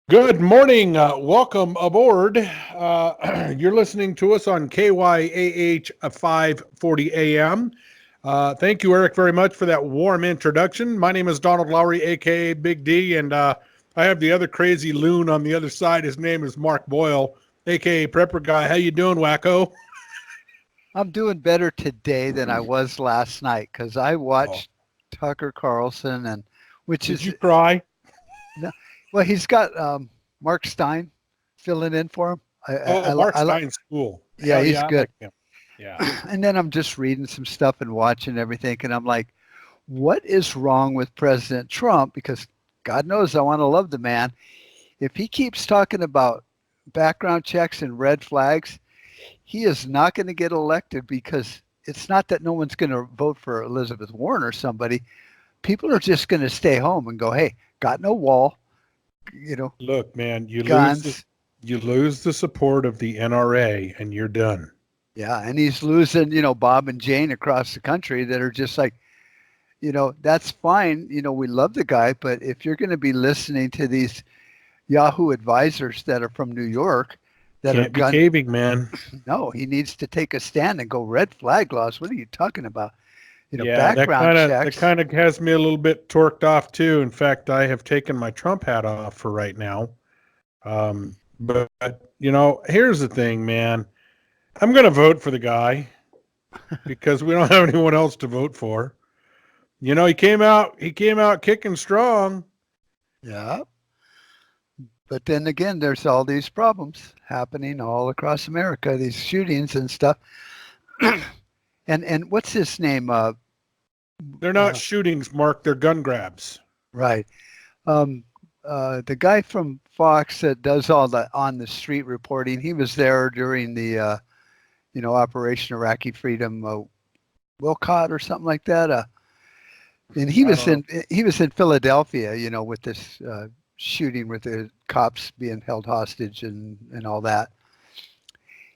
Good morning. Welcome aboard. You're listening to us on KYAH 540 AM. Thank you, Eric, very much for that warm introduction. My name is Donald Lowry, aka Big D, and I have the other crazy loon on the other side. His name is Mark Boyle, aka Prepper Guy. How you doing, Wacko? I'm doing better today than I was last night because I Oh, watched Tucker Carlson and which did is you cry? no, well, he's got Mark Stein filling in for him. Oh, Mark Stein's cool. Yeah, Hell he's yeah, I good. like him. Yeah. And then I'm just reading some stuff and watching everything, and I'm like, what is wrong with President Trump? Because God knows I want to love the man. If he keeps talking about background checks and red flags, he is not going to get elected because it's not that no one's going to vote for Elizabeth Warren or somebody. People are just going to stay home and go, hey, got no wall, you know, Look, man, guns. you lose the support of the NRA, and you're done. Yeah. And he's losing, Bob and Jane across the country that are just like, that's fine. We love the guy, but if you're going to be listening to these Yahoo advisors that are from New York that are Can't be gun, caving, man. no, he needs to take a stand and go red flag laws. What are you talking about? Yeah, Background that checks. kind of has me a little bit torqued off too. In fact, I have taken my Trump hat off for right now. But here's the thing, man. I'm going to vote for the guy because we don't have anyone else to vote for. He came out kicking strong. Yeah. But then again, there's all these problems happening all across America, these shootings and stuff. And what's his name? They're not Uh, shootings, Mark. They're gun grabs. right. Um, the guy from Fox that does all the on the street reporting, he was there during the Operation Iraqi Freedom, Wilcott or something like that. And he I was don't know. in Philadelphia, with this shooting with the cops being held hostage and all that.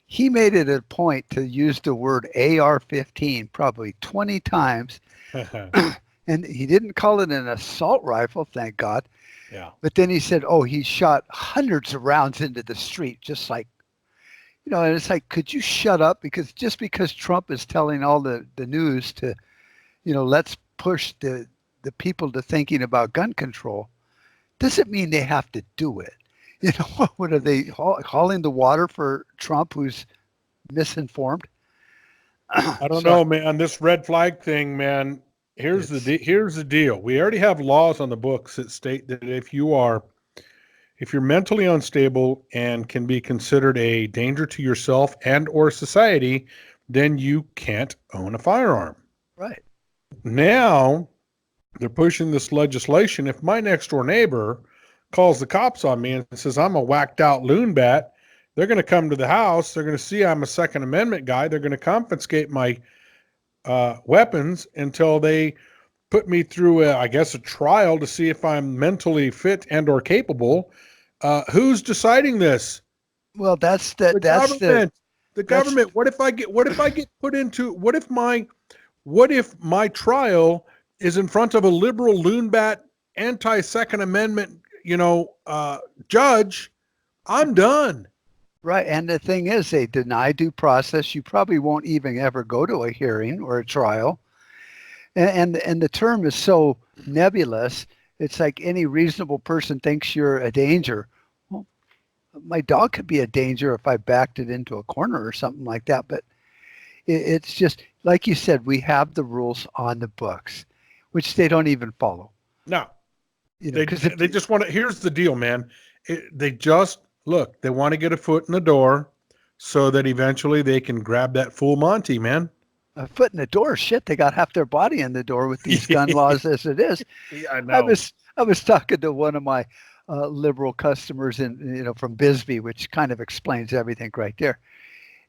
He made it a point to use the word AR-15 probably 20 times, and he didn't call it an assault rifle, thank God. Yeah. But then he said, "Oh, he shot hundreds of rounds into the street, just like." And it's like, could you shut up? Because just because Trump is telling all the news to, let's push the people to thinking about gun control, doesn't mean they have to do it. What are they hauling the water for Trump, who's misinformed? I don't So know, man. This red flag thing, man. it's Here's the deal. We already have laws on the books that state that if you're mentally unstable and can be considered a danger to yourself and or society, then you can't own a firearm. right. Now they're pushing this legislation. If my next door neighbor calls the cops on me and says I'm a whacked out loon bat, they're going to come to the house. They're going to see I'm a Second Amendment guy. They're going to confiscate my weapons until they put me through, I guess, a trial to see if I'm mentally fit and or capable. Who's deciding this? Well, that's the The that's the government. The that's government. What if I get put into? What if my trial is in front of a liberal loonbat anti-Second Amendment, judge? I'm done. right. And the thing is, they deny due process. You probably won't even ever go to a hearing or a trial. And the term is so nebulous. It's like any reasonable person thinks you're a danger. Well, my dog could be a danger if I backed it into a corner or something like that. But it's just like you said, we have the rules on the books, which they don't even follow. No, they Because if they just want to. Here's the deal, man. They just look. They want to get a foot in the door so that eventually they can grab that full Monty, man. a foot in the door, shit, they got half their body in the door with these gun laws as it is. Yeah, I I know. was I was talking to one of my liberal customers in from Bisbee, which kind of explains everything right there.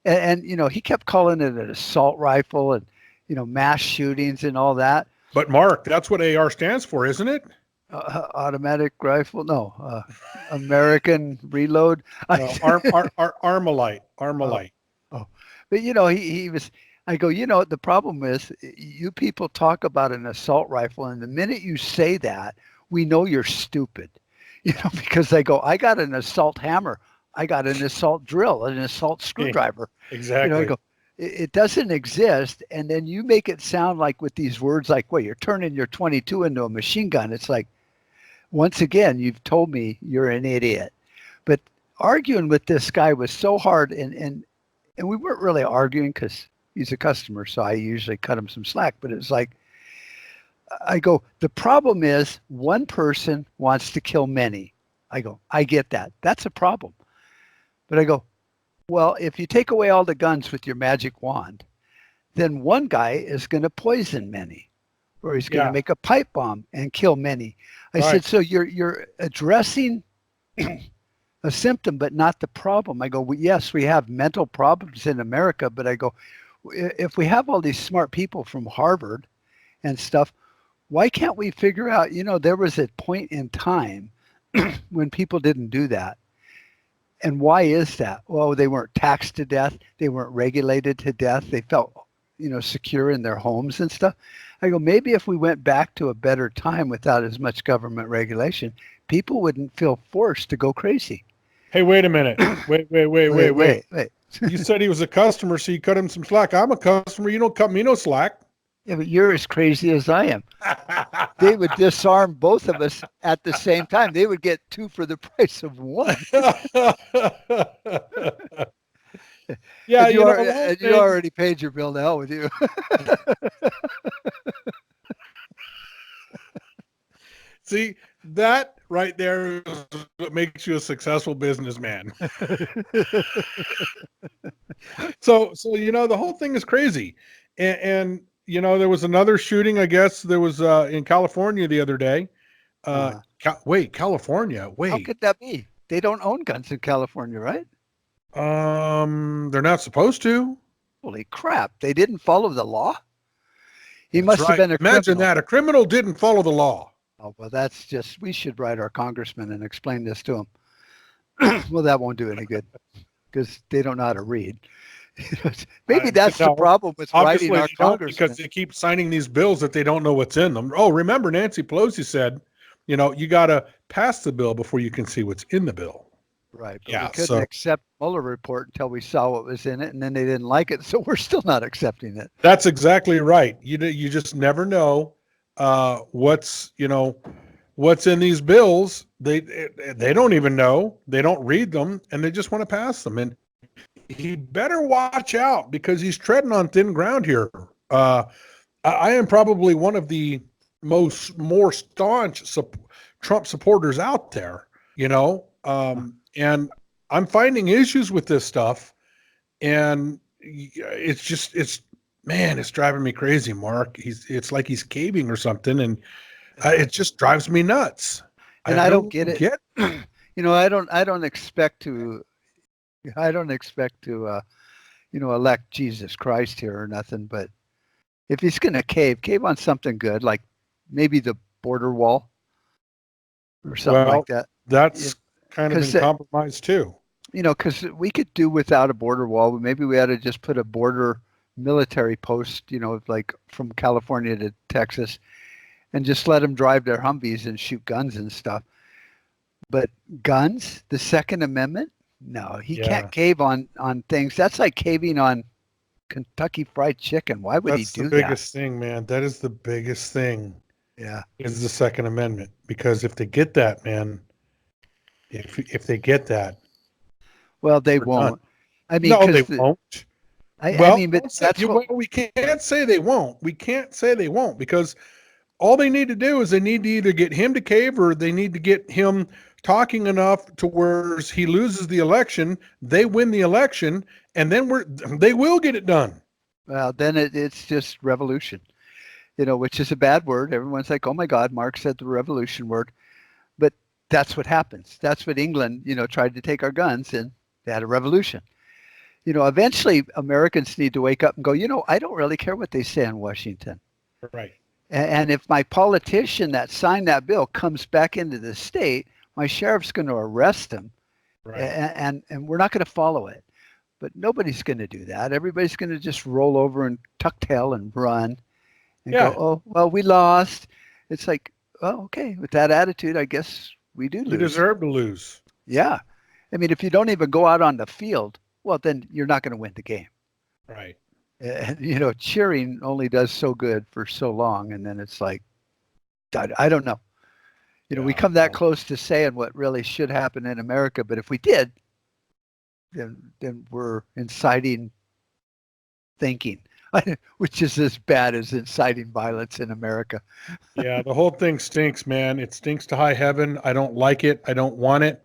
And he kept calling it an assault rifle and mass shootings and all that. But Mark, that's what AR stands for, isn't it? Automatic rifle, no, American reload. No, Armalite, Oh, Armalite. oh, but he was. I go, the problem is you people talk about an assault rifle, and the minute you say that, we know you're stupid. because I go, I got an assault hammer, I got an assault drill, an assault Yeah, screwdriver. I exactly. go, it doesn't exist. And then you make it sound like with these words, like, well, you're turning your 22 into a machine gun. It's like, once again, you've told me you're an idiot. But arguing with this guy was so hard, and we weren't really arguing because he's a customer, so I usually cut him some slack. But it's like, I go, the problem is one person wants to kill many. I go, I get that. That's a problem. But I go, well, if you take away all the guns with your magic wand, then one guy is going to poison many, or he's going to Yeah, make a pipe bomb and kill many. I right. said, so you're addressing a symptom, but not the problem. I go, well, yes, we have mental problems in America, but I go, if we have all these smart people from Harvard and stuff, why can't we figure out, there was a point in time when people didn't do that. And why is that? Well, they weren't taxed to death. They weren't regulated to death. They felt, secure in their homes and stuff. I go, maybe if we went back to a better time without as much government regulation, people wouldn't feel forced to go crazy. Hey, wait a minute. Wait. Wait. You said he was a customer, so you cut him some slack. I'm a customer. You don't cut me no slack. Yeah, but you're as crazy as I am. They would disarm both of us at the same time. They would get two for the price of one. Yeah, and you already paid your bill. To hell with you. See, that right there is what makes you a successful businessman. So the whole thing is crazy, and there was another shooting. I guess there was in California the other day. California. How Wait, could that be? They don't own guns in California, right? they're not supposed to. Holy crap! They didn't follow the law. He That's must right. have been a Imagine criminal. that a criminal didn't follow the law. Oh well, that's just. We should write our congressman and explain this to him. Well, that won't do any good because they don't know how to read. Maybe that's the problem with writing our congressman. Because they keep signing these bills that they don't know what's in them. Oh, remember Nancy Pelosi said, you got to pass the bill before you can see what's in the bill. Right. But we couldn't accept Mueller report until we saw what was in it, and then they didn't like it, so we're still not accepting it. That's exactly right. You just never know what's in these bills. They don't even know. They don't read them, and they just want to pass them. And he better watch out because he's treading on thin ground here. I am probably one of the more staunch Trump supporters out there, and I'm finding issues with this stuff, and it's driving me crazy, Mark. It's like he's caving or something, and it just drives me nuts. And I don't get it. I don't expect to elect Jesus Christ here or nothing, but if he's going to cave on something good, like maybe the border wall or something like that. That's kind of been compromised too. Because we could do without a border wall. Maybe we ought to just put a border military post, like from California to Texas, and just let them drive their Humvees and shoot guns and stuff. But guns, the Second Amendment, no, he can't cave on things. That's like caving on Kentucky Fried Chicken. Why would he do that? That's the biggest thing, man. That is the biggest thing. Yeah, is the Second Amendment, because if they get that, man, if they get that, well, they won't. Done. I mean, no, they won't. But that's we can't say they won't. We can't say they won't, because all they need to do is they need to either get him to cave, or they need to get him talking enough to where he loses the election, they win the election, and then they will get it done. Well, then it's just revolution, which is a bad word. Everyone's like, oh my God, Mark said the revolution word. But that's what happens. That's what England, tried to take our guns, and they had a revolution. Eventually Americans need to wake up and go, I don't really care what they say in Washington. Right. And if my politician that signed that bill comes back into the state, my sheriff's going to arrest him. Right. And we're not going to follow it. But nobody's going to do that. Everybody's going to just roll over and tuck tail and run and go, oh, well, we lost. It's like, oh, okay. With that attitude, I guess We do You lose. deserve to lose. Yeah. I mean, if you don't even go out on the field, well, then you're not going to win the game. Right. And, cheering only does so good for so long. And then it's like, I don't know. We come that close to saying what really should happen in America. But if we did, then we're inciting thinking, which is as bad as inciting violence in America. Yeah, the whole thing stinks, man. It stinks to high heaven. I don't like it. I don't want it.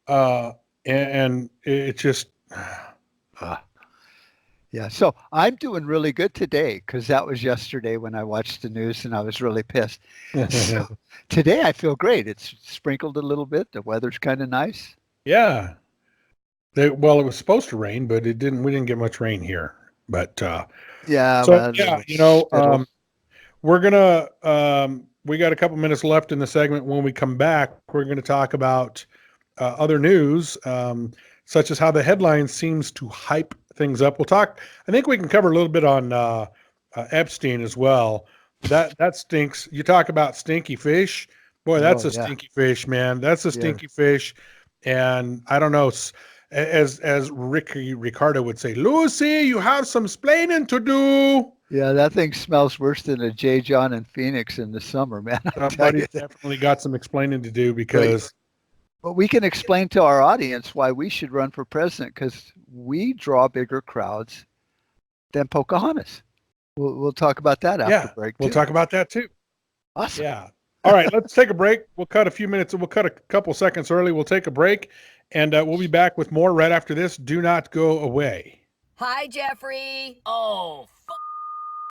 And it just. Yeah, so I'm doing really good today because that was yesterday when I watched the news and I was really pissed. So today I feel great. It's sprinkled a little bit. The weather's kind of nice. Yeah. Well, it was supposed to rain, but it didn't. We didn't get much rain here. But Yeah, so well, yeah, we're gonna. We got a couple minutes left in the segment. When we come back, we're going to talk about other news, such as how the headline seems to hype things up. We'll talk. I think we can cover a little bit on Epstein as well. That stinks. You talk about stinky fish. Boy, that's a stinky fish, man. That's a stinky fish. And I don't know, as Ricardo would say, Lucy, you have some splaining to do. Yeah, that thing smells worse than a J. John in Phoenix in the summer, man. Somebody's definitely got some explaining to do because. But we can explain to our audience why we should run for president because we draw bigger crowds than Pocahontas. We'll talk about that after break. We'll talk about that too. Awesome. Yeah. All right, let's take a break. We'll cut a few minutes. We'll cut a couple seconds early. We'll take a break, and we'll be back with more right after this. Do not go away. Hi, Jeffrey. Oh,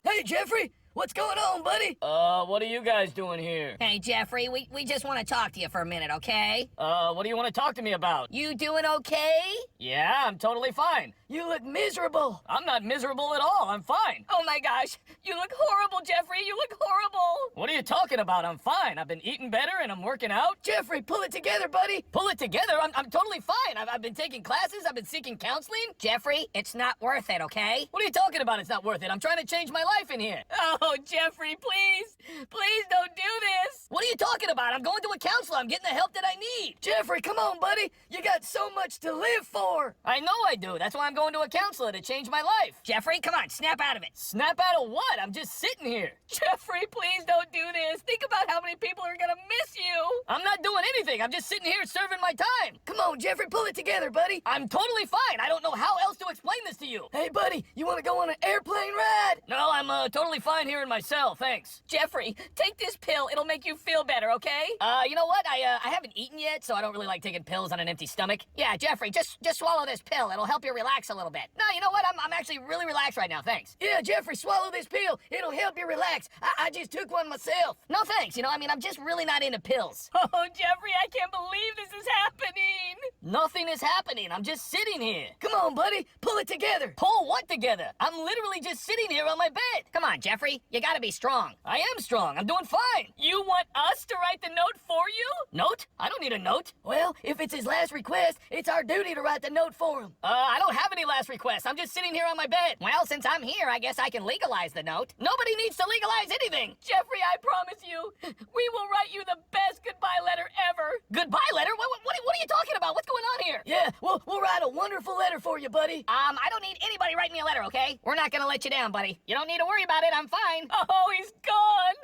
hey, Jeffrey. What's going on, buddy? What are you guys doing here? Hey, Jeffrey, we just want to talk to you for a minute, okay? What do you want to talk to me about? You doing okay? Yeah, I'm totally fine. You look miserable. I'm not miserable at all. I'm fine. Oh my gosh, you look horrible, Jeffrey. You look horrible. What are you talking about? I'm fine. I've been eating better and I'm working out. Jeffrey, pull it together, buddy. Pull it together? I'm totally fine. I've been taking classes. I've been seeking counseling. Jeffrey, it's not worth it, okay? What are you talking about? It's not worth it. I'm trying to change my life in here. Oh, Jeffrey, please. Please don't do this. What are you talking about? I'm going to a counselor. I'm getting the help that I need. Jeffrey, come on, buddy. You got so much to live for. I know I do. That's why I'm going to a counselor to change my life. Jeffrey, come on, snap out of it. Snap out of what? I'm just sitting here. Jeffrey, please don't do this. Think about how many people are gonna miss you. I'm not doing anything. I'm just sitting here serving my time. Come on, Jeffrey, pull it together, buddy. I'm totally fine. I don't know how else to explain this to you. Hey, buddy, you want to go on an airplane ride? No, I'm totally fine here in my cell, thanks. Jeffrey, take this pill. It'll make you feel better, okay? You know what? I haven't eaten yet, so I don't really like taking pills on an empty stomach. Yeah, Jeffrey, just swallow this pill. It'll help you relax a little bit. No, you know what? I'm actually really relaxed right now, thanks. Yeah, Jeffrey, swallow this pill. It'll help you relax. I just took one myself. No, thanks. I'm just really not into pills. Oh, Jeffrey, I can't believe this is happening. Nothing is happening. I'm just sitting here. Come on, buddy. Pull it together. Pull what together? I'm literally just sitting here on my bed. Come on, Jeffrey. You gotta be strong. I am strong. I'm doing fine. You want us to write the note for you? Note? I don't need a note. Well, if it's his last request, it's our duty to write the note for him. I don't have any last requests. I'm just sitting here on my bed. Well, since I'm here, I guess I can legalize the note. Nobody needs to legalize anything. Jeffrey, I promise you, we will write you the best goodbye letter ever. Goodbye letter? What are you talking about? What's going on here? Yeah, we'll write a wonderful letter for you, buddy. I don't need anybody writing me a letter, okay? We're not gonna let you down, buddy. You don't need to worry about it. I'm fine. Oh, he's gone.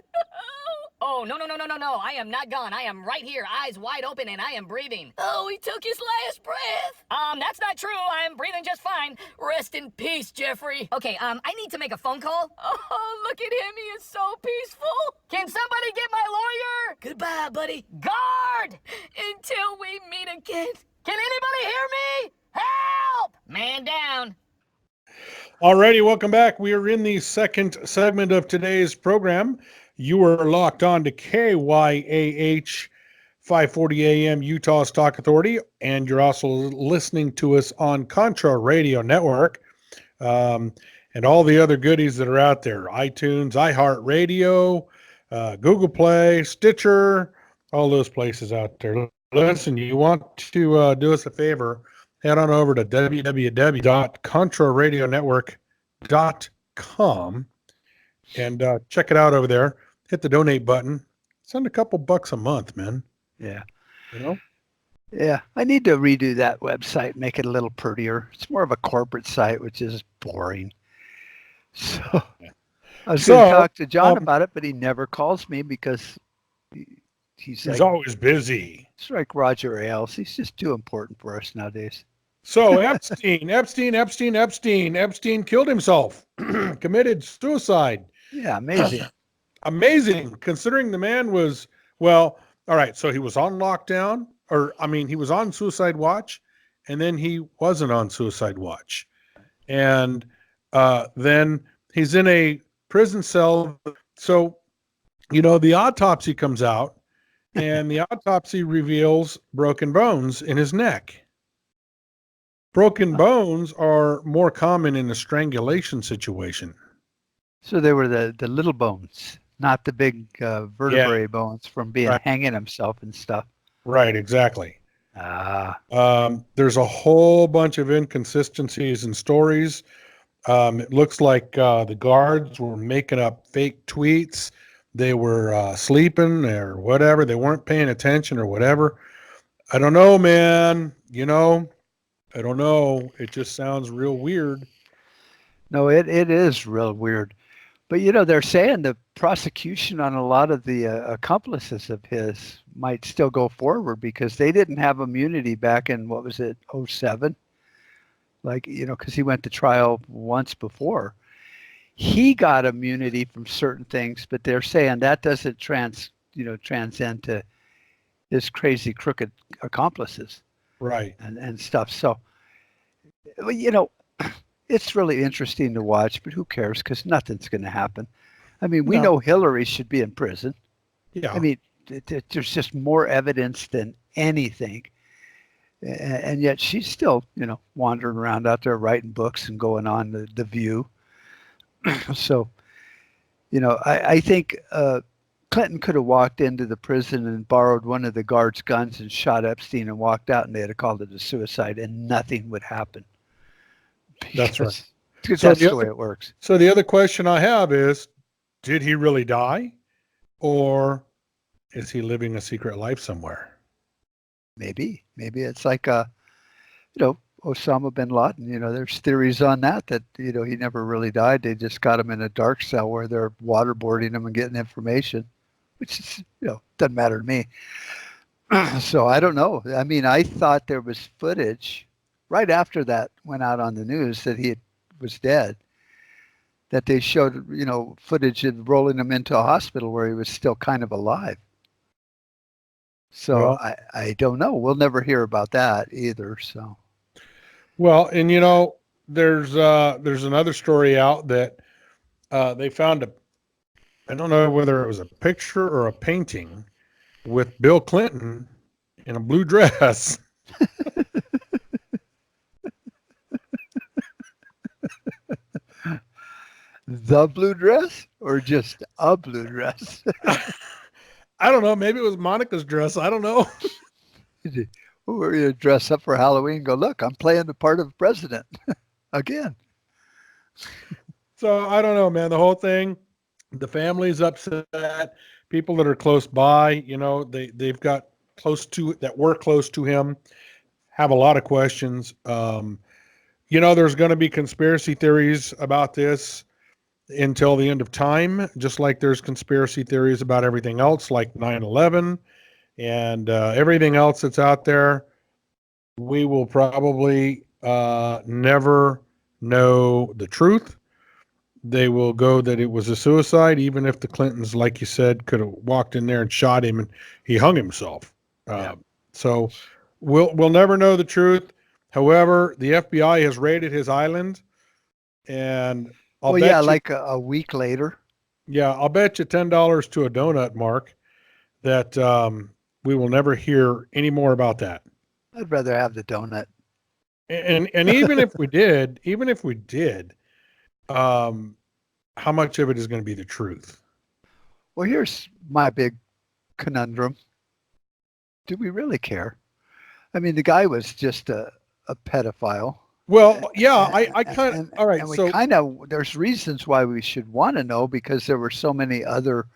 Oh, no. I am not gone. I am right here, eyes wide open, and I am breathing. Oh, he took his last breath. That's not true. I am breathing just fine. Rest in peace, Jeffrey. Okay, I need to make a phone call. Oh, look at him. He is so peaceful. Can somebody get my lawyer? Goodbye, buddy. Guard! Until we meet again. Can anybody hear me? Help! Man down. Alrighty, welcome back. We are in the second segment of today's program. You are locked on to KYAH 540 AM Utah's Talk Authority, and you're also listening to us on Contra Radio Network, and all the other goodies that are out there: iTunes, iHeartRadio, Google Play, Stitcher, all those places out there. Listen, you want to do us a favor, head on over to www.contraradionetwork.com and check it out over there. Hit the donate button. Send a couple bucks a month, man. Yeah. You know? Yeah, I need to redo that website, make it a little prettier. It's more of a corporate site, which is boring. So I was going to So talk to John about it, but he never calls me because he's he's like, always busy. it's like Roger Ailes. He's just too important for us nowadays. So Epstein killed himself, committed suicide. Yeah, amazing. Amazing, considering the man was, well, all right, so he was on lockdown, or I mean, he was on suicide watch, and then he wasn't on suicide watch. And then he's in a prison cell. So, the autopsy comes out, and the autopsy reveals broken bones in his neck. Broken bones are more common in a strangulation situation. So they were the little bones, not the big vertebrae bones from being Right. hanging himself and stuff. Right, exactly. Ah, There's a whole bunch of inconsistencies and stories. It looks like the guards were making up fake tweets. They were sleeping or whatever. They weren't paying attention or whatever. I don't know, man. I don't know. It just sounds real weird. no, it is real weird. But they're saying the prosecution on a lot of the accomplices of his might still go forward because they didn't have immunity back in, what was it, '07? Like, because he went to trial once before. He got immunity from certain things, but they're saying that doesn't transcend to his crazy crooked accomplices Right. and stuff. So, well, it's really interesting to watch, but who cares? Because nothing's going to happen. I mean, we No. know Hillary should be in prison. Yeah. I mean, there's just more evidence than anything. And yet she's still, wandering around out there writing books and going on the View. So, I think Clinton could have walked into the prison and borrowed one of the guards' guns and shot Epstein and walked out, and they'd have called it a suicide, and nothing would happen. That's right. Because So that's the the way other, it works. so the other question I have is, did he really die, or is he living a secret life somewhere? Maybe it's like Osama bin Laden. There's theories on that he never really died. They just got him in a dark cell where they're waterboarding him and getting information, which is doesn't matter to me. So I don't know. I mean, I thought there was footage right after that went out on the news that he was dead. That they showed footage of rolling him into a hospital where he was still kind of alive. So Well, I don't know. We'll never hear about that either. So well, and there's another story out that they found I don't know whether it was a picture or a painting with Bill Clinton in a blue dress. the blue dress or just a blue dress? I don't know. Maybe it was Monica's dress. I don't know. We're going to dress up for Halloween and go, look, I'm playing the part of president again. So I don't know, man. The whole thing, the family's upset. People that are close by, they've got that were close to him, have a lot of questions. There's going to be conspiracy theories about this until the end of time, just like there's conspiracy theories about everything else, like 9/11 and everything else that's out there. We will probably never know the truth. They will go that it was a suicide, even if the Clintons, like you said, could have walked in there and shot him and he hung himself. Yeah. So we'll never know the truth. However, the FBI has raided his island, and I'll bet you, like a week later. yeah, I'll bet you $10 to a donut, Mark, that we will never hear any more about that. I'd rather have the donut. And even if we did, how much of it is going to be the truth? Well, here's my big conundrum. Do we really care? I mean, the guy was just a pedophile. Well, yeah, I kind of, all right. And we So there's reasons why we should want to know because there were so many other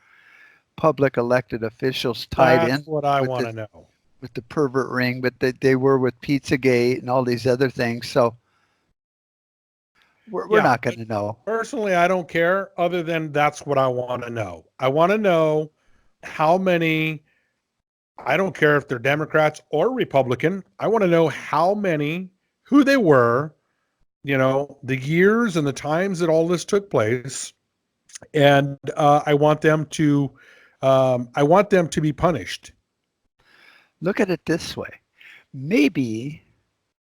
public elected officials tied in. that's what I want to know. with the pervert ring, but they were with Pizzagate and all these other things. So we're Yeah, not going to know. personally, I don't care other than that's what I want to know. I want to know how many, I don't care if they're Democrats or Republican. I want to know how many, who they were, the years and the times that all this took place. And I want them to be punished. Look at it this way. Maybe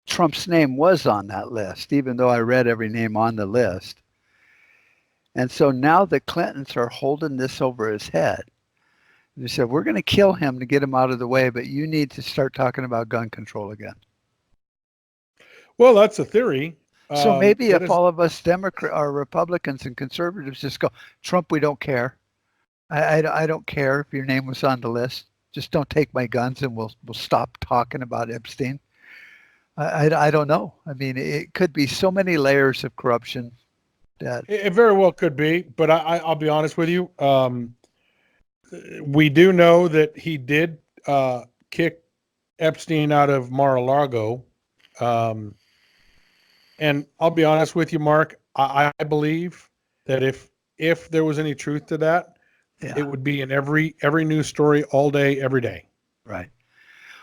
Trump's name was on that list, even though I read every name on the list. And so now the Clintons are holding this over his head. They said, we're going to kill him to get him out of the way, but you need to start talking about gun control again. Well, that's a theory. So maybe that if is, all of us Democrats or Republicans and conservatives just go, Trump, we don't care. I don't care if your name was on the list. Just don't take my guns and we'll stop talking about Epstein. I don't know. I mean, it could be so many layers of corruption that it very well could be, but I'll be honest with you. We do know that he did kick Epstein out of Mar-a-Lago. And I'll be honest with you, Mark, I believe that if there was any truth to that, it would be in every news story all day, every day. right.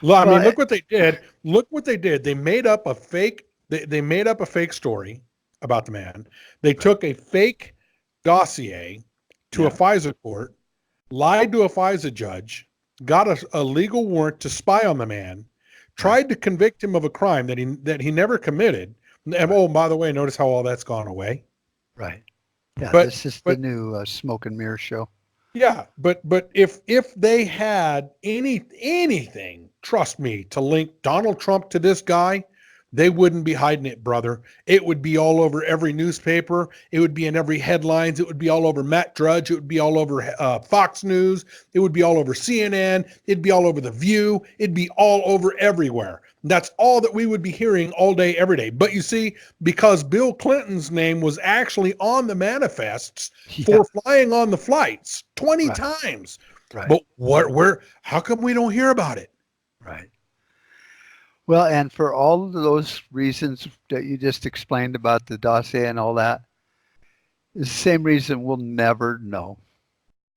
I mean, look what they did. Look what they did. They made up a fake. They made up a fake story about the man. They took a fake dossier to a FISA court, lied to a FISA judge, got a legal warrant to spy on the man, tried to convict him of a crime that he never committed. And, oh, by the way, notice how all that's gone away. Right. Yeah, But this is the new smoke and mirror show. Yeah, but if they had anything, trust me, to link Donald Trump to this guy, they wouldn't be hiding it, brother. It would be all over every newspaper. It would be in every headlines. It would be all over Matt Drudge. It would be all over Fox News. It would be all over CNN. It'd be all over The View. It'd be all over everywhere. That's all that we would be hearing all day, every day. But you see, because Bill Clinton's name was actually on the manifests for flying on the flights 20 times. Right. But how come we don't hear about it? Right. Well, and for all of those reasons that you just explained about the dossier and all that, it's the same reason we'll never know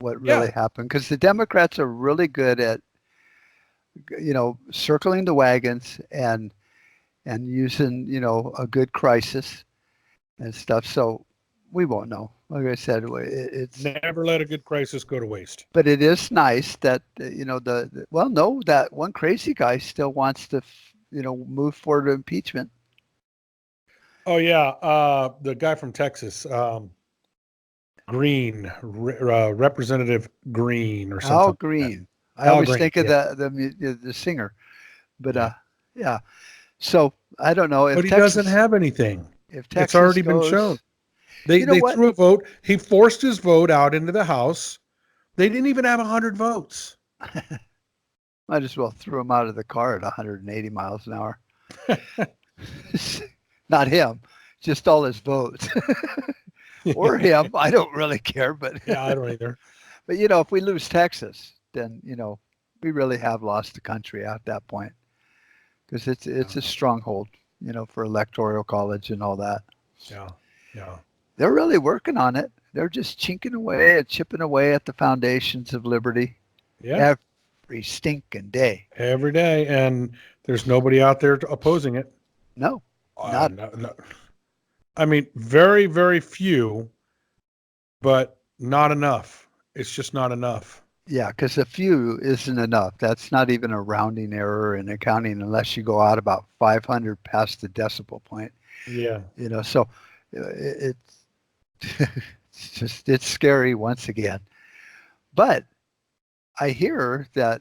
what really happened. Because the Democrats are really good at, circling the wagons and using, a good crisis and stuff. So we won't know. Like I said, it's never let a good crisis go to waste. But it is nice that, that one crazy guy still wants to, move forward to impeachment. Oh, yeah. The guy from Texas, Green, Representative Green or something. Al Green. I always think of the singer. But, yeah. So I don't know. But he doesn't have anything. If Texas it's already been shown. They threw a vote. He forced his vote out into the House. They didn't even have 100 votes. Might as well throw him out of the car at 180 miles an hour. Not him, just all his votes. Or him. I don't really care. But yeah, I don't either. But, if we lose Texas, then, we really have lost the country at that point. Because it's a stronghold, for electoral college and all that. Yeah, yeah. They're really working on it. They're just chipping away at the foundations of liberty. Yeah. Every stinking day. Every day. And there's nobody out there opposing it. No. No. I mean, very, very few, but not enough. It's just not enough. Yeah, because a few isn't enough. That's not even a rounding error in accounting unless you go out about 500 past the decimal point. Yeah. So it's scary once again. But I hear that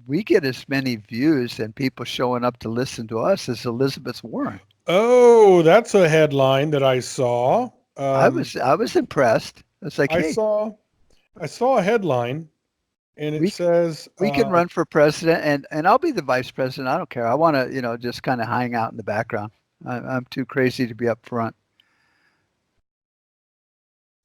we get as many views and people showing up to listen to us as Elizabeth Warren. Oh, that's a headline that I saw. I was impressed. It's like, I saw a headline, and it says we can run for president, and I'll be the vice president. I don't care. I want to, just kind of hang out in the background. I'm too crazy to be up front.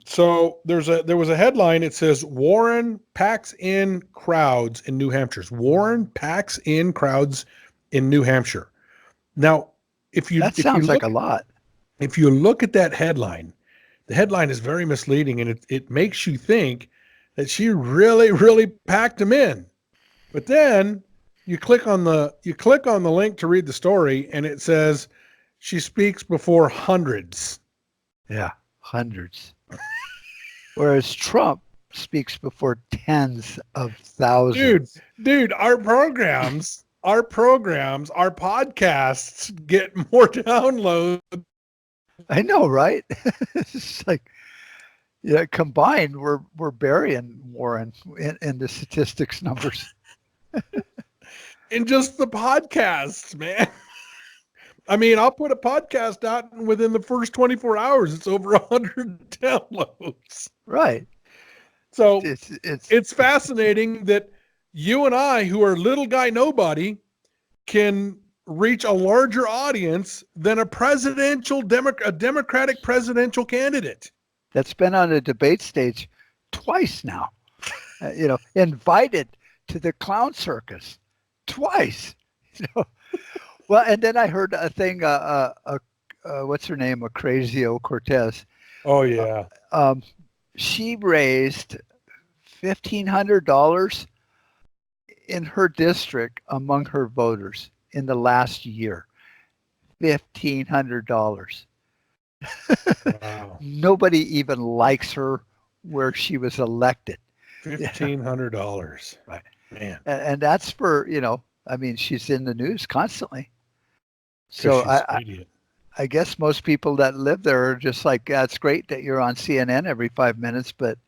So there was a headline. It says Warren packs in crowds in New Hampshire. Warren packs in crowds in New Hampshire. Now, That sounds like a lot. if you look at that headline, the headline is very misleading, and it makes you think that she really, really packed them in. But then you click on the link to read the story, and it says she speaks before hundreds. Yeah, hundreds. Whereas Trump speaks before tens of thousands. Dude, our podcasts get more downloads. I know, right? It's like, yeah, combined, we're burying Warren in the statistics numbers. In just the podcasts, man. I mean, I'll put a podcast out, and within the first 24 hours, it's over 100 downloads. Right. So It's it's fascinating that you and I, who are little guy nobody, can reach a larger audience than a Democratic presidential candidate. that's been on a debate stage twice now. Invited to the clown circus twice. Well, and then I heard a thing. What's her name? Ocasio-Cortez. Oh yeah. She raised $1,500 in her district among her voters in the last year. $1,500. Wow. Nobody even likes her where she was elected. $1,500. Right. Man. And that's for, she's in the news constantly. So I guess most people that live there are just like, yeah, it's great that you're on CNN every 5 minutes, but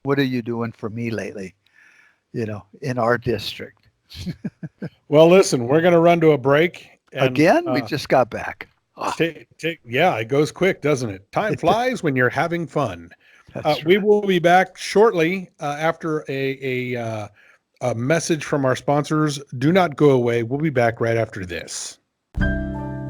what are you doing for me lately? In our district. Well, listen, we're going to run to a break. And, again, we just got back. Yeah, it goes quick, doesn't it? Time flies when you're having fun. That's We right. will be back shortly after a message from our sponsors. Do not go away. We'll be back right after this.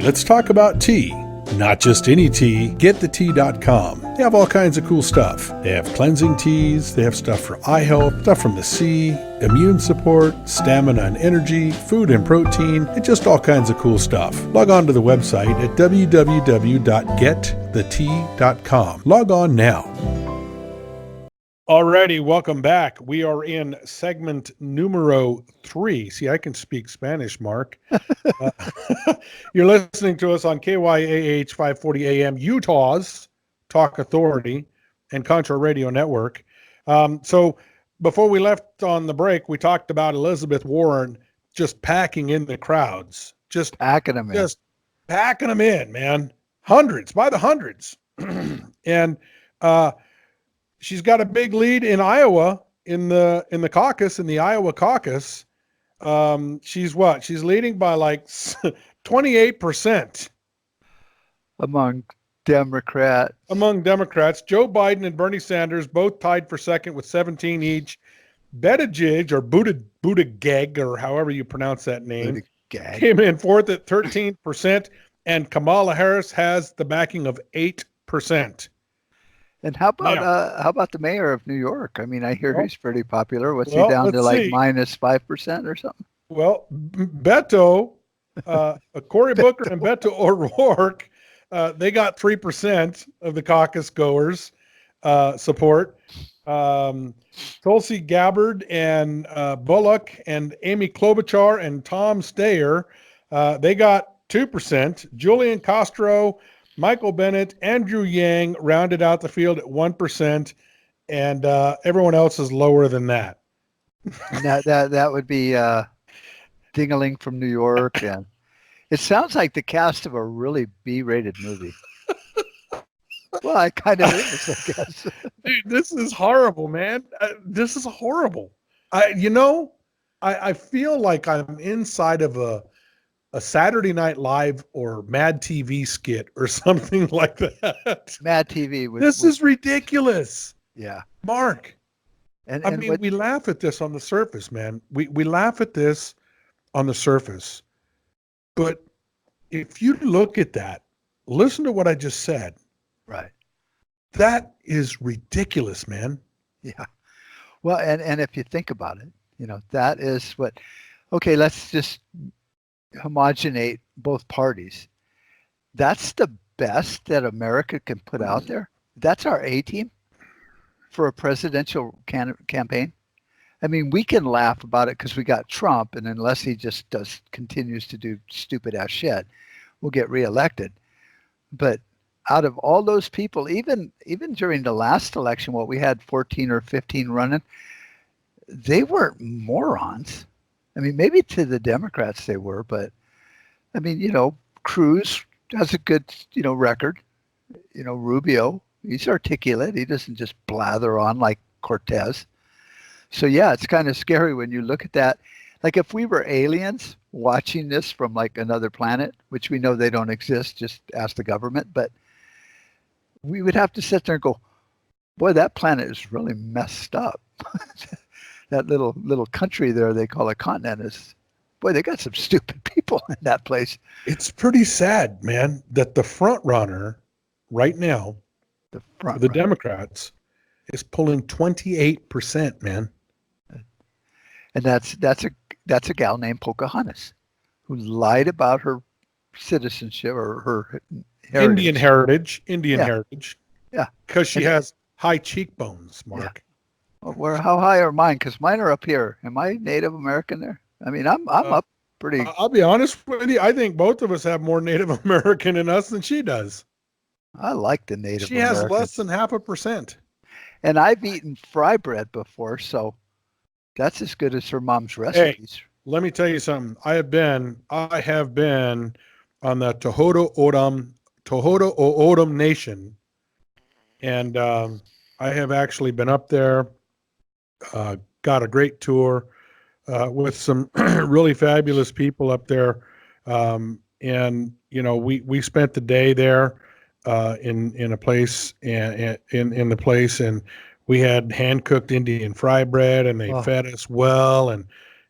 Let's talk about tea. Not just any tea, getthetea.com. They have all kinds of cool stuff. They have cleansing teas, they have stuff for eye health, stuff from the sea, immune support, stamina and energy, food and protein, and just all kinds of cool stuff. Log on to the website at www.getthetea.com. Log on now. Alrighty, welcome back. We are in segment numero 3. See, I can speak Spanish, Mark. You're listening to us on KYAH 540 AM, Utah's Talk Authority and Contra Radio Network. So before we left on the break, we talked about Elizabeth Warren just packing in the crowds. Just packing them in. Just packing them in, man. Hundreds, by the hundreds. And she's got a big lead in Iowa in the caucus, in the Iowa caucus. She's leading by like 28% among Democrats. Joe Biden and Bernie Sanders both tied for second with 17 each. Buttigieg or Buttigieg, or however you pronounce that name, came in fourth at 13%, and Kamala Harris has the backing of 8%. And how about the mayor of New York? I mean, I hear he's pretty popular. What's he down to, like minus 5% or something? Well, Beto, Cory Booker and Beto O'Rourke, they got 3% of the caucus goers support. Tulsi Gabbard and Bullock and Amy Klobuchar and Tom Steyer, they got 2%. Julian Castro, Michael Bennett, Andrew Yang rounded out the field at 1%, and everyone else is lower than that. And that would be Ding-a-ling from New York, and it sounds like the cast of a really B-rated movie. Well, I kind of is, I guess. Dude, this is horrible, man. This is horrible. I feel like I'm inside of a Saturday Night Live or Mad TV skit or something like that. Mad TV. This is ridiculous. Yeah. Mark. We laugh at this on the surface, man. We laugh at this on the surface. But if you look at that, listen to what I just said. Right. That is ridiculous, man. Yeah. Well, and if you think about it, that is what, okay, let's just homogenate both parties. That's the best that America can put out there. That's our A team for a presidential campaign. I mean, we can laugh about it because we got Trump, and unless he just continues to do stupid ass shit, we'll get reelected. But out of all those people, even during the last election, what we had 14 or 15 running, they weren't morons. I mean, maybe to the Democrats they were, but I mean, Cruz has a good, record. Rubio, he's articulate. He doesn't just blather on like Cortez. So yeah, it's kind of scary when you look at that. Like if we were aliens watching this from like another planet, which we know they don't exist, just ask the government, but we would have to sit there and go, boy, that planet is really messed up. That little country there they call a continent is, boy, they got some stupid people in that place. It's pretty sad, man, that the front runner right now, for the Democrats, is pulling 28%, man. And that's a gal named Pocahontas who lied about her citizenship or her heritage. Indian heritage. Yeah. Because she has high cheekbones, Mark. Yeah. Well, how high are mine? Because mine are up here. Am I Native American there? I mean, I'm up pretty. I'll be honest with you. I think both of us have more Native American in us than she does. I like the Native She American. has less than 0.5%. And I've eaten fry bread before, so that's as good as her mom's recipes. Hey, let me tell you something. I have been on the Tohono O'odham Nation, and I have actually been up there, got a great tour with some really fabulous people up there, and we spent the day there in a place and in the place, and we had hand-cooked Indian fry bread, and they fed us well, and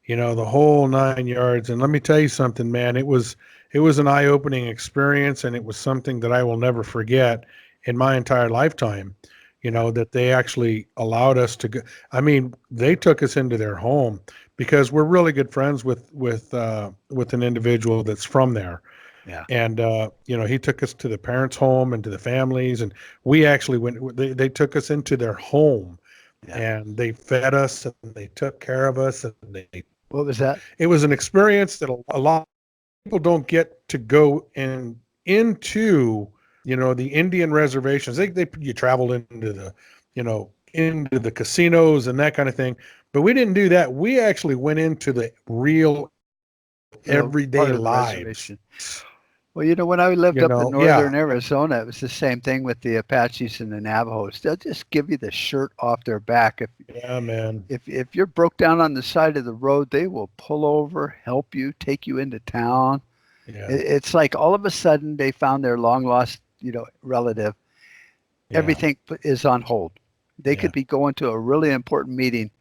the whole 9 yards. And let me tell you something, man, it was an eye-opening experience, and it was something that I will never forget in my entire lifetime. That they actually allowed us to go. I mean, they took us into their home because we're really good friends with an individual that's from there. Yeah. And he took us to the parents' home and to the families, and we actually went. They took us into their home, and they fed us and they took care of us. And what was that? It was an experience that a lot of people don't get to go into. The Indian reservations. You travel into the, into the casinos and that kind of thing, but we didn't do that. We actually went into the real everyday lives. Well, when I lived up in northern Arizona, it was the same thing with the Apaches and the Navajos. They'll just give you the shirt off their back. Man. If you're broke down on the side of the road, they will pull over, help you, take you into town. Yeah. It's like all of a sudden they found their long lost, relative. Yeah. Everything is on hold. They could be going to a really important meeting,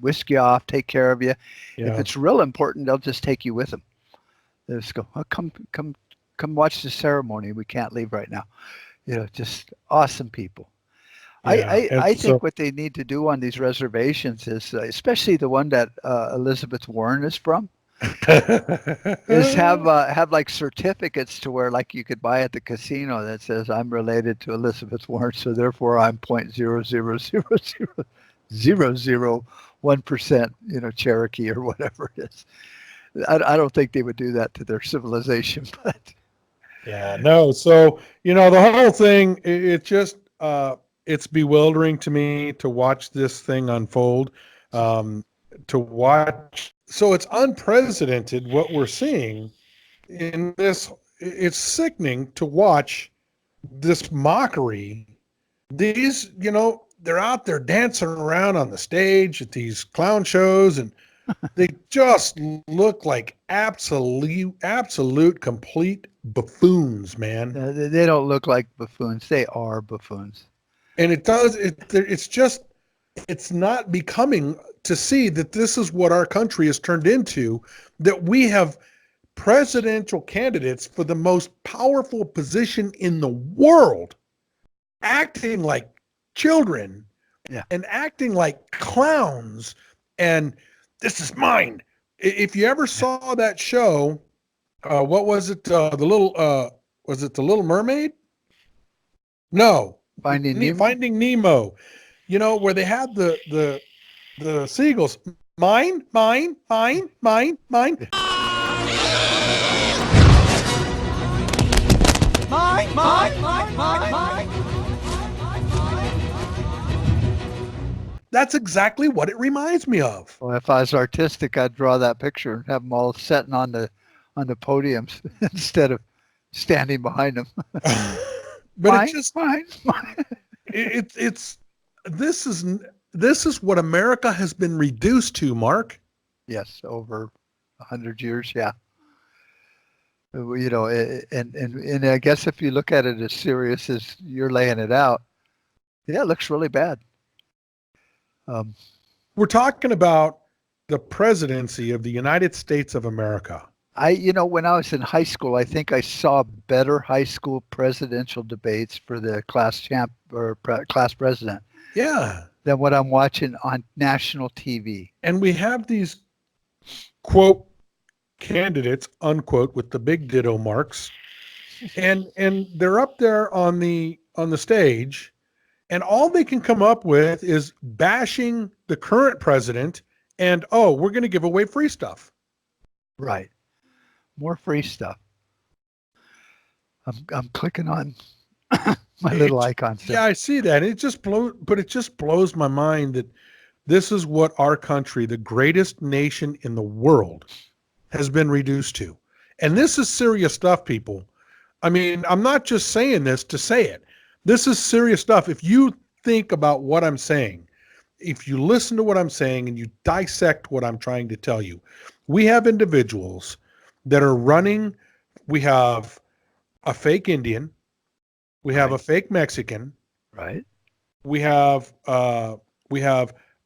whisk you off, take care of you. Yeah. If it's real important, they'll just take you with them. They'll just go, come watch the ceremony. We can't leave right now. Just awesome people. Yeah. I think what they need to do on these reservations is, especially the one that Elizabeth Warren is from, is have like certificates to where like you could buy at the casino that says I'm related to Elizabeth Warren, so therefore I'm 0.0000001%, Cherokee or whatever it is. I don't think they would do that to their civilization, but no. So the whole thing, it just it's bewildering to me to watch this thing unfold. So it's unprecedented what we're seeing in this. It's sickening to watch this mockery. These, they're out there dancing around on the stage at these clown shows, and they just look like absolute, complete buffoons, man. They don't look like buffoons. They are buffoons. And it's not becoming to see that this is what our country has turned into, that we have presidential candidates for the most powerful position in the world acting like children Yeah. and acting like clowns. And this is mine. If you ever saw that show, what was it? Was it the Little Mermaid? No, Finding Nemo? Finding Nemo. You know, where they had the seagulls. Mine, mine, mine, mine, mine. That's exactly what it reminds me of. Well, if I was artistic, I'd draw that picture and have them all sitting on the podiums instead of standing behind them. But Mine, it just mine. it's this is what America has been reduced to, Mark. Yes, over 100 years. Yeah. You know, and I guess if you look at it as serious as you're laying it out, yeah, it looks really bad. We're talking about the presidency of the United States of America. When I was in high school, I think I saw better high school presidential debates for the class champ or class president Yeah. than what I'm watching on national TV. And we have these quote candidates, unquote, with the big ditto marks. And they're up there on the stage, and all they can come up with is bashing the current president and we're going to give away free stuff. Right. More free stuff. I'm clicking on my little icon. Yeah, I see that. It just blows my mind that this is what our country, the greatest nation in the world, has been reduced to. And this is serious stuff, people. I mean, I'm not just saying this to say it. This is serious stuff. If you think about what I'm saying, if you listen to what I'm saying and you dissect what I'm trying to tell you, we have individuals that are running. We have a fake Indian. We have a fake Mexican. Right. We have a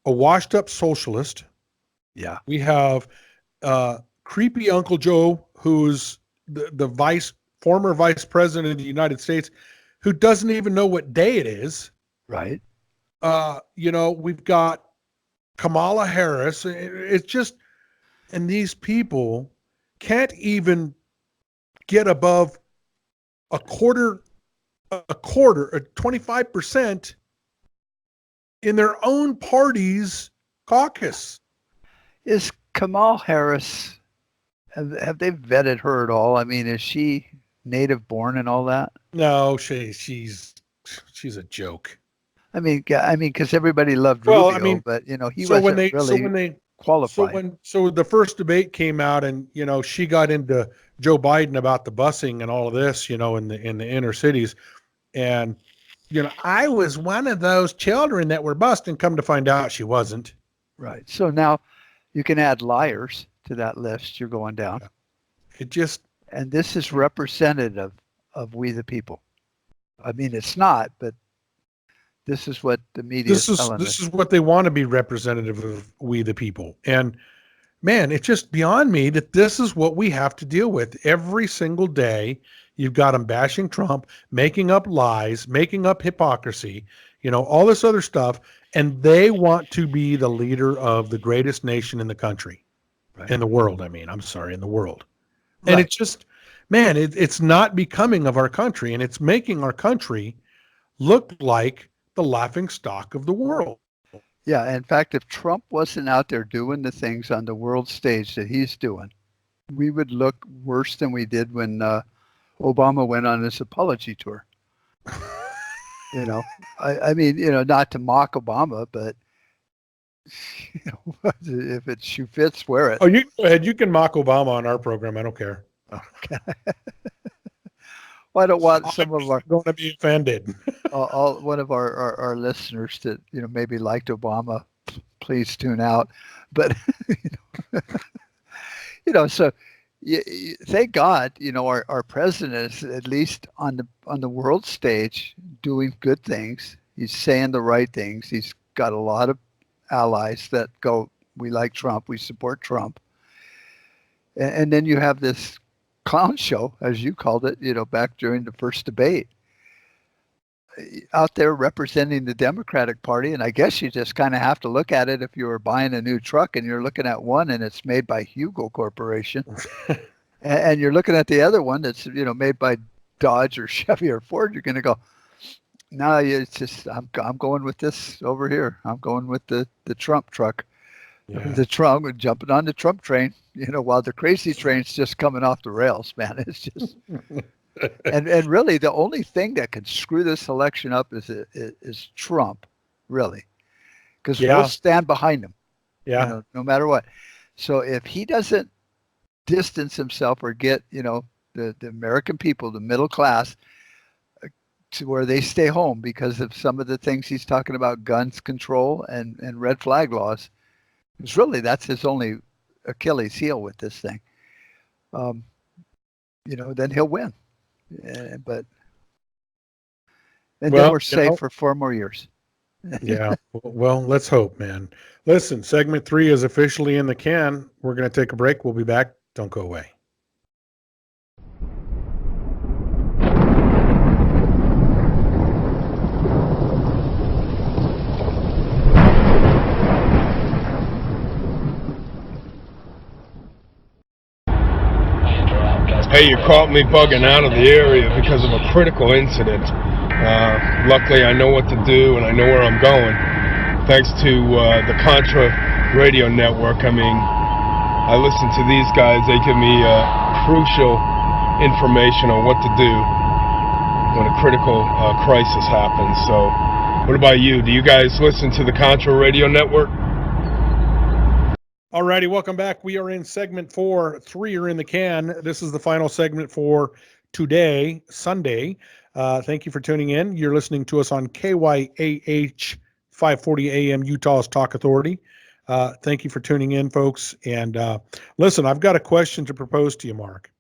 washed up socialist. Yeah. We have creepy Uncle Joe, who's the former vice president of the United States, who doesn't even know what day it is. Right. We've got Kamala Harris. It's just, and these people can't even get above a quarter, 25% in their own party's caucus. Is Kamala Harris, have they vetted her at all? I mean, is she native born and all that? No, she's a joke. I mean, because everybody loved Rubio, but he wasn't really qualified. So the first debate came out, and she got into Joe Biden about the busing and all of this, in the inner cities, and I was one of those children that were bused, and come to find out she wasn't. Right. So now you can add liars to that list. You're going down. Yeah. And this is representative of we the people. I mean, it's not, but this is what the media is telling us. This is what they want to be representative of we the people. And man, it's just beyond me that this is what we have to deal with every single day. You've got them bashing Trump, making up lies, making up hypocrisy, all this other stuff. And they want to be the leader of the greatest nation in the country, in the world. I mean, I'm sorry, in the world. And it's just, man, it's not becoming of our country, and it's making our country look like the laughing stock of the world. Yeah. In fact, if Trump wasn't out there doing the things on the world stage that he's doing, we would look worse than we did when Obama went on his apology tour. I mean, not to mock Obama, but if it shoe fits, wear it. Oh, you go ahead. You can mock Obama on our program. I don't care. Okay. Well, I don't want some of our going to be offended. One of our listeners that maybe liked Obama, please tune out. But so thank God our president is at least on the world stage doing good things. He's saying the right things. He's got a lot of allies that go, we like Trump, we support Trump, and then you have this clown show, as you called it, back during the first debate. out there representing the Democratic Party, and I guess you just kind of have to look at it if you were buying a new truck and you're looking at one and it's made by Hugo Corporation, and you're looking at the other one that's made by Dodge or Chevy or Ford. You're going to go, no, it's just I'm going with this over here. I'm going with the Trump truck. Yeah. The Trump, jumping on the Trump train, while the crazy train's just coming off the rails, man. It's just, and really the only thing that can screw this election up is Trump, really, because we'll stand behind him, no matter what. So if he doesn't distance himself or get, the American people, the middle class, to where they stay home because of some of the things he's talking about, guns control and red flag laws. Because really, that's his only Achilles heel with this thing. Then he'll win. But then we're safe for 4 more years. Yeah. Well, let's hope, man. Listen, segment 3 is officially in the can. We're going to take a break. We'll be back. Don't go away. Hey, you caught me bugging out of the area because of a critical incident. Luckily, I know what to do and I know where I'm going. Thanks to the Contra radio network. I mean, I listen to these guys. They give me crucial information on what to do when a critical crisis happens. So, what about you? Do you guys listen to the Contra radio network? Alrighty, welcome back. We are in segment 4. 3 are in the can. This is the final segment for today, Sunday. Thank you for tuning in. You're listening to us on KYAH 540 AM, Utah's Talk Authority. Thank you for tuning in, folks. And listen, I've got a question to propose to you, Mark.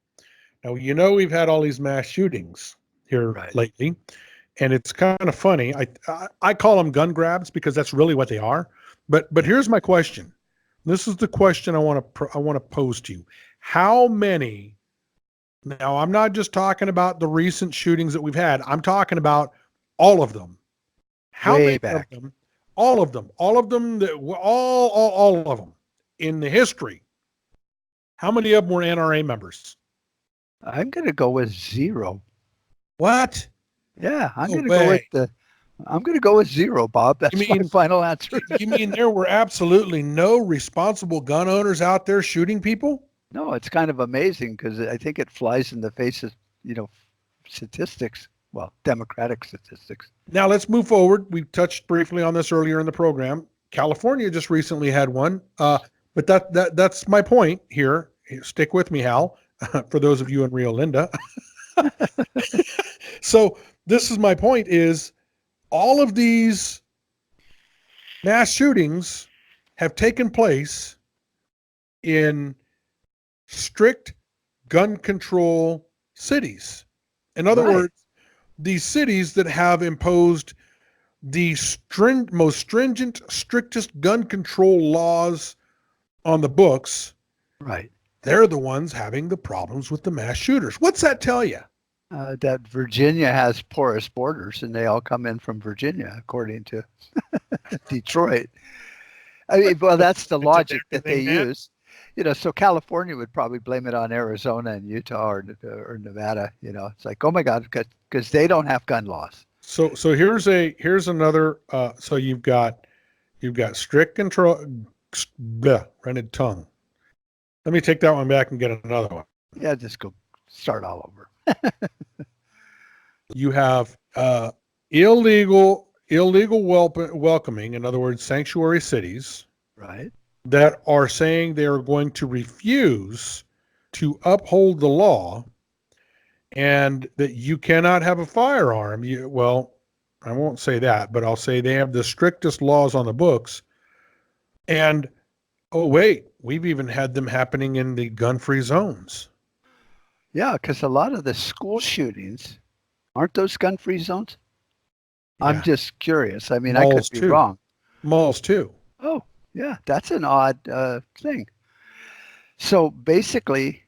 Now, we've had all these mass shootings here lately, and it's kind of funny. I call them gun grabs because that's really what they are. But here's my question. This is the question I want to pose to you. How many? Now, I'm not just talking about the recent shootings that we've had. I'm talking about all of them. How many of them? All of them. All of them. All of them in the history. How many of them were NRA members? I'm going to go with 0. What? Yeah, I'm going to go with 0, Bob. That's my final answer. You mean there were absolutely no responsible gun owners out there shooting people? No, it's kind of amazing because I think it flies in the face of, statistics. Well, Democratic statistics. Now let's move forward. We touched briefly on this earlier in the program. California just recently had one. But that's my point here. Stick with me, Hal, for those of you in Rio Linda. So this is my point is, all of these mass shootings have taken place in strict gun control cities. In other words, these cities that have imposed the most stringent, strictest gun control laws on the books, they're the ones having the problems with the mass shooters. What's that tell you? That Virginia has porous borders, and they all come in from Virginia, according to Detroit. I mean, well, that's the logic that they use. So California would probably blame it on Arizona and Utah or Nevada. It's like, oh my God, because they don't have gun laws. So here's another. So you've got strict control. Rented tongue. Let me take that one back and get another one. Yeah, just go start all over. You have illegal welcoming, in other words, sanctuary cities, that are saying they are going to refuse to uphold the law, and that you cannot have a firearm. Well, I won't say that, but I'll say they have the strictest laws on the books. And oh wait, we've even had them happening in the gun-free zones. Yeah, because a lot of the school shootings, aren't those gun-free zones? Yeah. I'm just curious. I mean, malls I could be wrong. Malls too. Oh, yeah, that's an odd thing. So basically,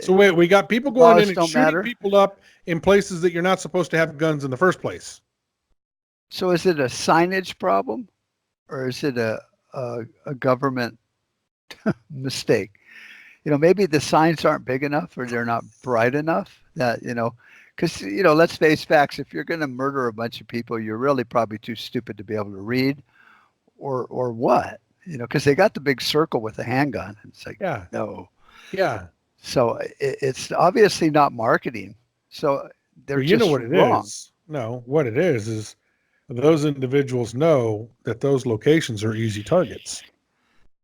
So wait, we got people going in and shooting people up in places that you're not supposed to have guns in the first place. So is it a signage problem, or is it a government mistake? Maybe the signs aren't big enough or they're not bright enough that, because, let's face facts. If you're going to murder a bunch of people, you're really probably too stupid to be able to read or what, because they got the big circle with the handgun. It's like, yeah, no. Yeah. So it's obviously not marketing. So they're you know what it wrong. is? No, what it is those individuals know that those locations are easy targets.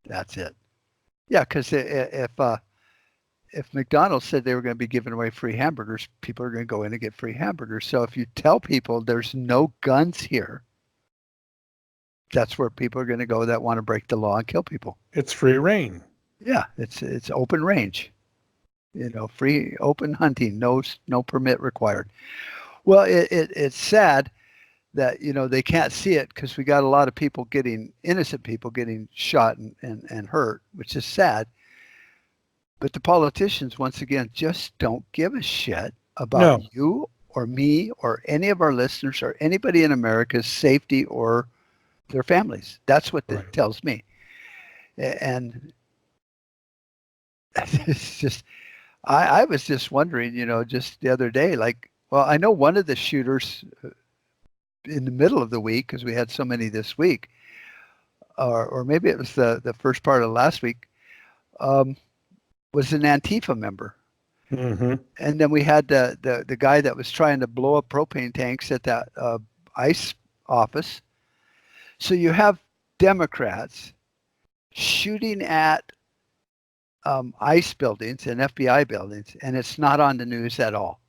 That's it. Yeah, because if McDonald's said they were going to be giving away free hamburgers, people are going to go in and get free hamburgers. So if you tell people there's no guns here, that's where people are going to go that want to break the law and kill people. It's free reign. Yeah, it's open range. Free open hunting, no permit required. Well, it's sad that they can't see it because we got a lot of people innocent people getting shot and hurt, which is sad. But the politicians, once again, just don't give a shit about you or me or any of our listeners or anybody in America's safety or their families. That's what that tells me. And it's just, I was just wondering, just the other day, I know one of the shooters in the middle of the week, because we had so many this week, or maybe it was the first part of last week, was an Antifa member. Mm-hmm. And then we had the guy that was trying to blow up propane tanks at that ICE office. So you have Democrats shooting at ICE buildings and FBI buildings, and it's not on the news at all.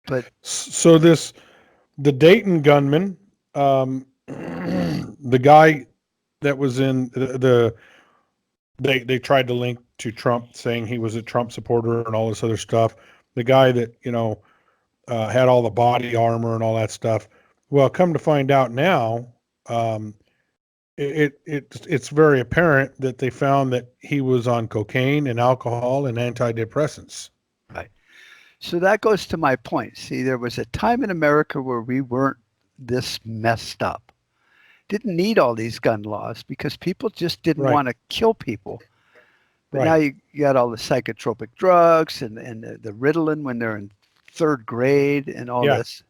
But so the Dayton gunman, the guy that was in they tried to link to Trump, saying he was a Trump supporter and all this other stuff. The guy that had all the body armor and all that stuff. Well, come to find out now, it's very apparent that they found that he was on cocaine and alcohol and antidepressants. Right. So that goes to my point. See, there was a time in America where we weren't this messed up. Didn't need all these gun laws because people just didn't want to kill people. But now you got all the psychotropic drugs and the Ritalin when they're in third grade and all this,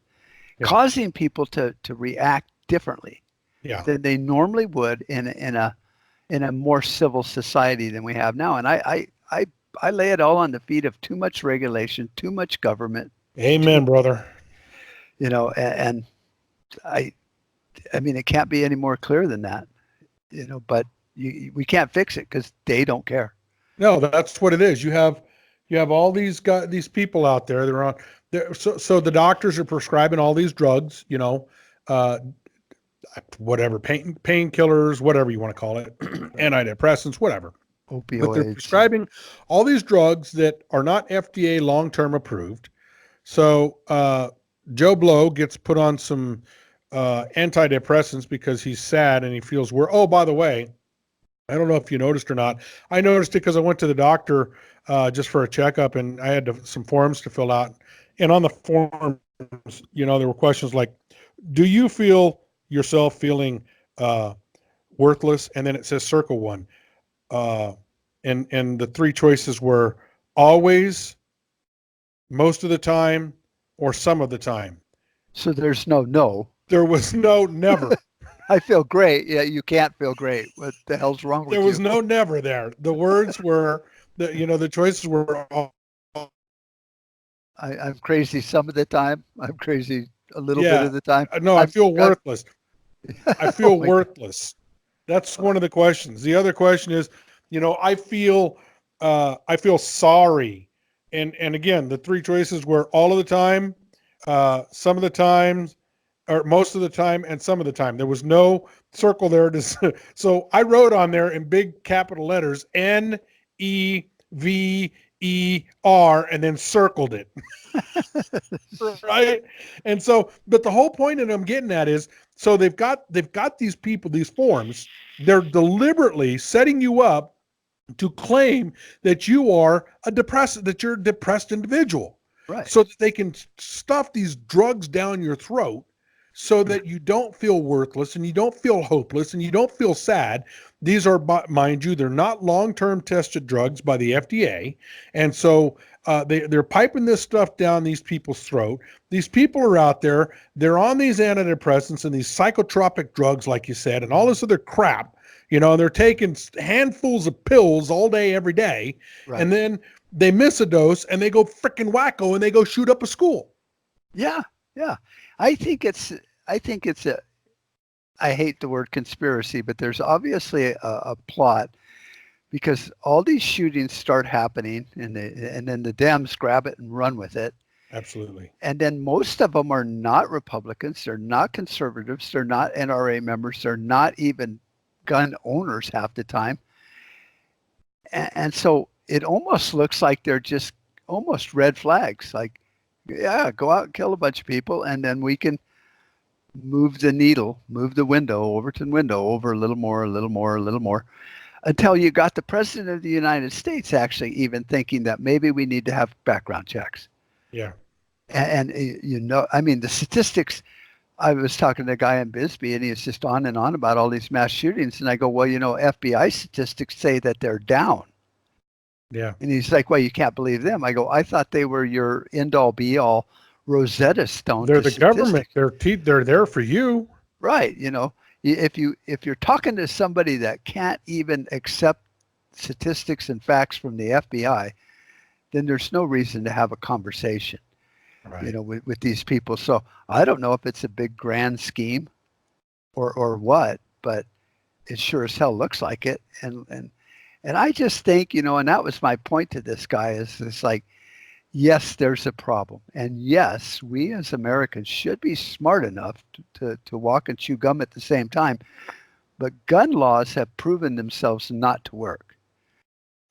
causing people to react differently than they normally would in a more civil society than we have now. And I lay it all on the feet of too much regulation, too much government. Amen, brother. And I mean, it can't be any more clear than that, but we can't fix it because they don't care. No, that's what it is. You have all these people out there. They're on there. So the doctors are prescribing all these drugs, whatever, painkillers, whatever you want to call it, antidepressants, whatever. Opioids. But they're prescribing all these drugs that are not FDA long-term approved. So Joe Blow gets put on some antidepressants because he's sad and he feels oh, by the way, I don't know if you noticed or not. I noticed it because I went to the doctor just for a checkup, and I had some forms to fill out. And on the forms, there were questions like, do you feel yourself feeling worthless? And then it says circle one. And the three choices were always, most of the time, or some of the time. So there's no. There was no never. I feel great. Yeah, you can't feel great. What the hell's wrong with you? There was no never there. The words were, the choices were all. I'm crazy some of the time. I'm crazy a little bit of the time. No, I feel worthless. I feel worthless. That's one of the questions. The other question is, I feel sorry. And again, the three choices were all of the time, some of the times, or most of the time, and some of the time. There was no circle there. So I wrote on there in big capital letters, NEVER, and then circled it. Right? And so, but the whole point that I'm getting at is, so they've got these people, these forms, they're deliberately setting you up to claim that you're a depressed individual, Right. so that they can stuff these drugs down your throat so that you don't feel worthless and you don't feel hopeless and you don't feel sad. These are, mind you, they're not long-term tested drugs by the FDA. And so they're piping this stuff down these people's throat. These people are out there, they're on these antidepressants and these psychotropic drugs, like you said, and all this other crap, and they're taking handfuls of pills all day, every day. Right. And then they miss a dose and they go freaking wacko and they go shoot up a school. Yeah. Yeah. I think it's I hate the word conspiracy, but there's obviously a plot, because all these shootings start happening and then the Dems grab it and run with it. Absolutely. And then most of them are not Republicans. They're not conservatives. They're not NRA members. They're not even gun owners half the time. And so it almost looks like they're just almost red flags. Like, yeah, go out and kill a bunch of people, and then we can move the needle, move the window, Overton window over a little more, until you got the president of the United States actually even thinking that maybe we need to have background checks. Yeah. And I mean, the statistics, I was talking to a guy in Bisbee and he's just on and on about all these mass shootings. And I go, well, FBI statistics say that they're down. Yeah. And he's like, well, you can't believe them. I go, I thought they were your end all be all Rosetta Stone. They're the government. They're there for you. Right. If you're talking to somebody that can't even accept statistics and facts from the FBI, then there's no reason to have a conversation, right, with these people. So I don't know if it's a big grand scheme or what, but it sure as hell looks like it. And I just think, and that was my point to this guy, is it's like, yes, there's a problem. And yes, we as Americans should be smart enough to walk and chew gum at the same time. But gun laws have proven themselves not to work.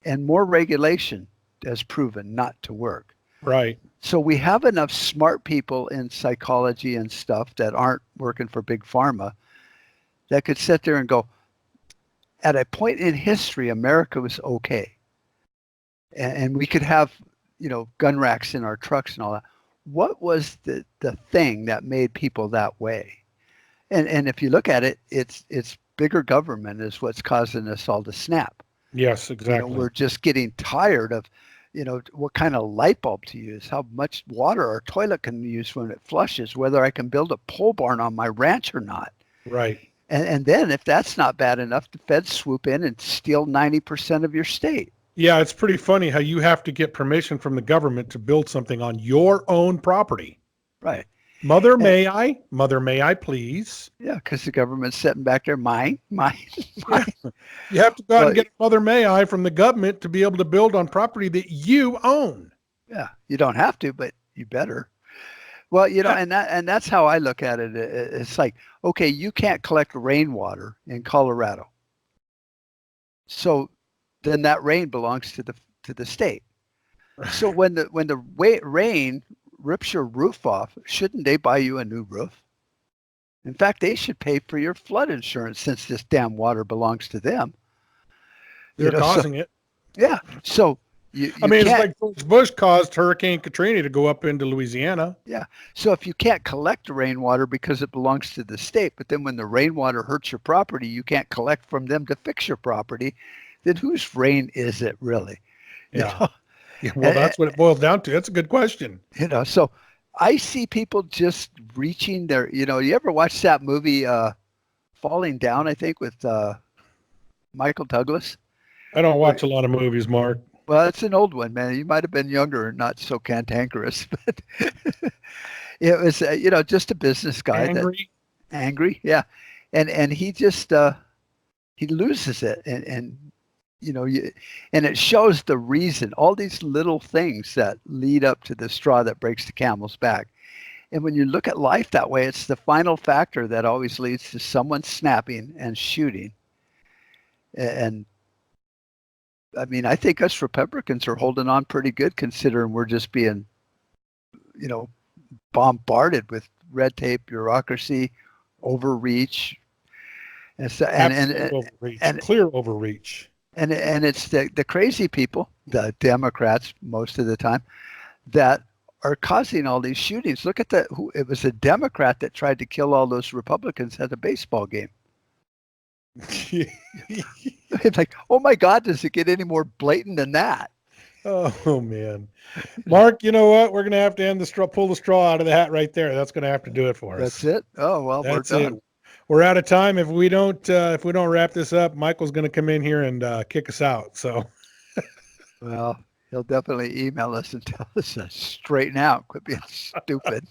And more regulation has proven not to work. Right. So we have enough smart people in psychology and stuff that aren't working for Big Pharma that could sit there and go, at a point in history, America was okay. And we could have gun racks in our trucks and all that. What was the thing that made people that way? And if you look at it, it's bigger government is what's causing us all to snap. Yes, exactly. We're just getting tired of, what kind of light bulb to use, how much water our toilet can use when it flushes, whether I can build a pole barn on my ranch or not. Right. And then if that's not bad enough, the feds swoop in and steal 90% of your state. Yeah, it's pretty funny how you have to get permission from the government to build something on your own property. Right. Mother, may I? Mother, may I please? Yeah, because the government's sitting back there, mine. Yeah. You have to go out and get a Mother, may I from the government to be able to build on property that you own. Yeah, you don't have to, but you better. Well, and that's how I look at it. It's like, okay, you can't collect rainwater in Colorado. So then that rain belongs to the state. So when the rain rips your roof off, shouldn't they buy you a new roof? In fact, they should pay for your flood insurance since this damn water belongs to them. They're causing it. Yeah. So it's like George Bush caused Hurricane Katrina to go up into Louisiana. Yeah. So if you can't collect the rainwater because it belongs to the state, but then when the rainwater hurts your property, you can't collect from them to fix your property, then whose rain is it really? Yeah. Yeah, well, that's what it boils down to. That's a good question. So I see people just reaching their, you ever watch that movie Falling Down, I think, with Michael Douglas? I don't watch a lot of movies, Mark. Well, it's an old one, man. You might have been younger and not so cantankerous, but it was, just a business guy. Angry, yeah. And he just, he loses it. And it shows the reason, all these little things that lead up to the straw that breaks the camel's back. And when you look at life that way, it's the final factor that always leads to someone snapping and shooting. And I think us Republicans are holding on pretty good considering we're just being, bombarded with red tape, bureaucracy, overreach. And so, overreach, clear overreach. And it's the crazy people, the Democrats most of the time, that are causing all these shootings. Look at it was a Democrat that tried to kill all those Republicans at a baseball game. It's like, oh my God, does it get any more blatant than that? Oh man, Mark, you know what? We're gonna have to pull the straw out of the hat right there. That's gonna have to do it for us. That's it. Oh well, That's we're done. it. We're out of time. If we don't wrap this up, Michael's gonna come in here and kick us out. So, well, he'll definitely email us and tell us to straighten out. Quit being stupid.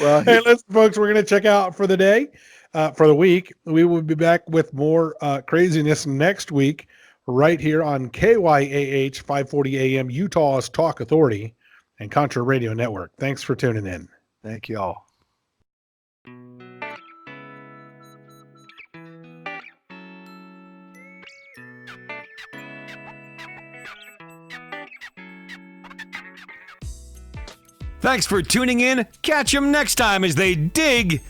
Well, hey, listen, folks, we're gonna check out for the day, for the week. We will be back with more craziness next week, right here on KYAH 540 AM, Utah's Talk Authority and Contra Radio Network. Thanks for tuning in. Thank you all. Thanks for tuning in. Catch them next time as they dig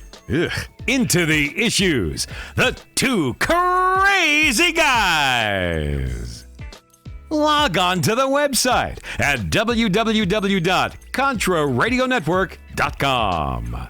into the issues. The two crazy guys. Log on to the website at www.contraradionetwork.com.